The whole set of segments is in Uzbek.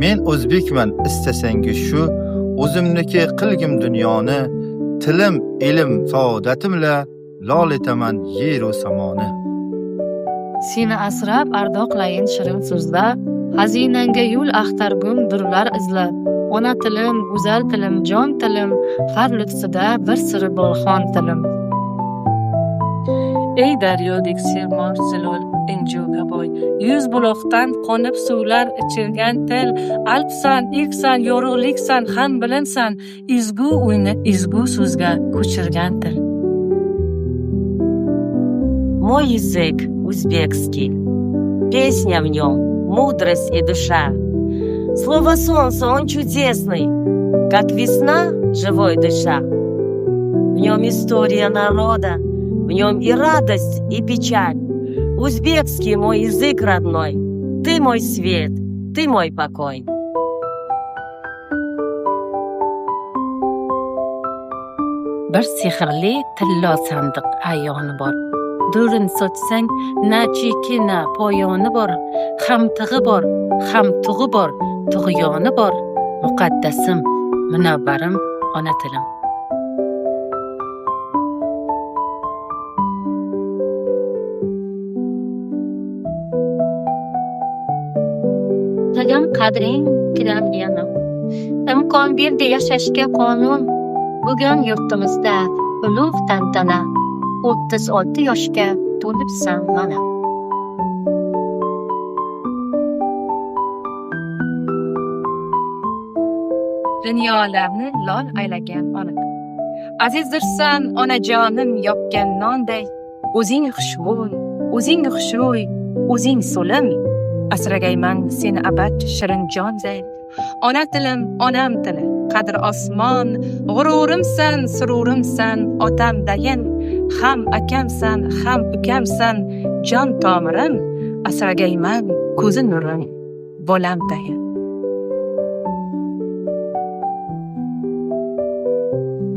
Men o'zbekman istasangiz shu, o'zimniki qilgim dunyoni, tilim, ilm, saodatimla lol etaman yer u samoni. Seni asrab ardoqlayin shirin so'zlar, xazinanga yo'l axtargum durlar izlab. Ona tilim, go'zal tilim, jon tilim, har lutfida bir siri bor xon tilim. Ey daryodek sermor zilol injoga boy, yuz buloqdan qonib suvlar ichilgan til, alpsan, ilksan, yorug'liksan, ham bilinsan, izgu uyni izgu so'zga ko'chirgan til. Мой язык узбекский, песня в нем, мудрость и душа. Слово солнца, он чудесный, как весна, живой дыша. В нем история народа, в нем и радость, и печаль. Узбекский мой язык родной, ты мой свет, ты мой покой. Bir sehrli tillo sandiq ayoni bor. Durin sochsang na cheki na poyoni bor. Ham tig'i bor, ham tug'i bor, tug'yoni bor. Muqaddasim, munavvarim ona tilim. Tilim qadring tilam yana. Imkon berdi yashashga qonun. Bugun yurtimizda ulug' tantana. 36 yoshga to'libsan mana. Dunyolarni lol aylagan ona. Azizdirsan onajonim yopgan nonday. O'zing xushbo'y, o'zing xushro'y, o'zing so'lim. Asragayman seni abad shirin jonday. Ona tilim, onam tili, qadr osmon, g'ururimsan, sururimsan, otam dayin, ham akamsan, ham ukamsan, jon tomirim, asragayman ko'zi nurim, bolam dayin.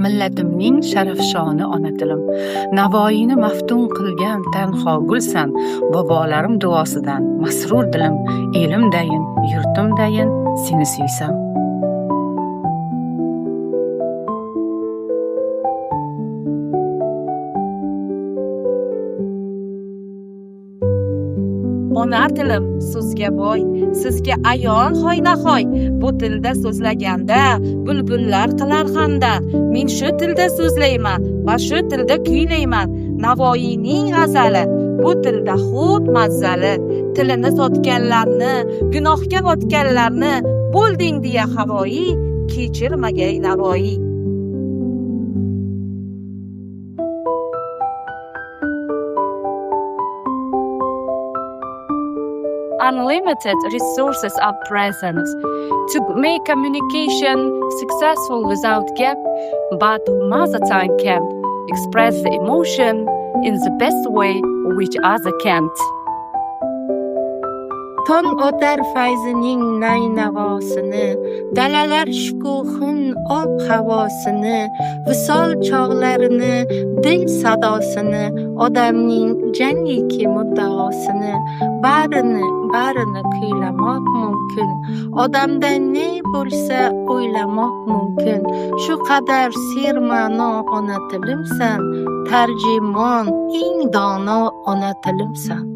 Millatimning sharafshoni ona tilim. Navoiyni maftun qilgan tanho gulsan, bobolarim duosidan masrur dilim, elim dayin, yurtim dayin, seni suysam. Ona tilim so'zga boy, sizga ayon hoynahoy. Bu tilda so'zlaganda bulbullar qilar xanda. Men shu tilda so'zlayman va shu tilda kuylayman. Navoiyning g'azali bu tilda xud mazzali. Tilini sotganlarni, gunohga botganlarni bo'lding deya havoyi, kechirmagay Navoiy. Unlimited resources are present to make communication successful without gap, but mother tongue can express the emotion in the best way which other can't. Tong otar fayzining naynavosini, dalalar shukuhin ob havosini, visol chog'larini, dil sadosini, odamning jangiki muddaosini, barini kuylamoq mumkin. Odamda ne bo'lsa o'ylamoq mumkin. Shu qadar serma'no ona tilimsan, tarjimon eng dono ona tilimsan.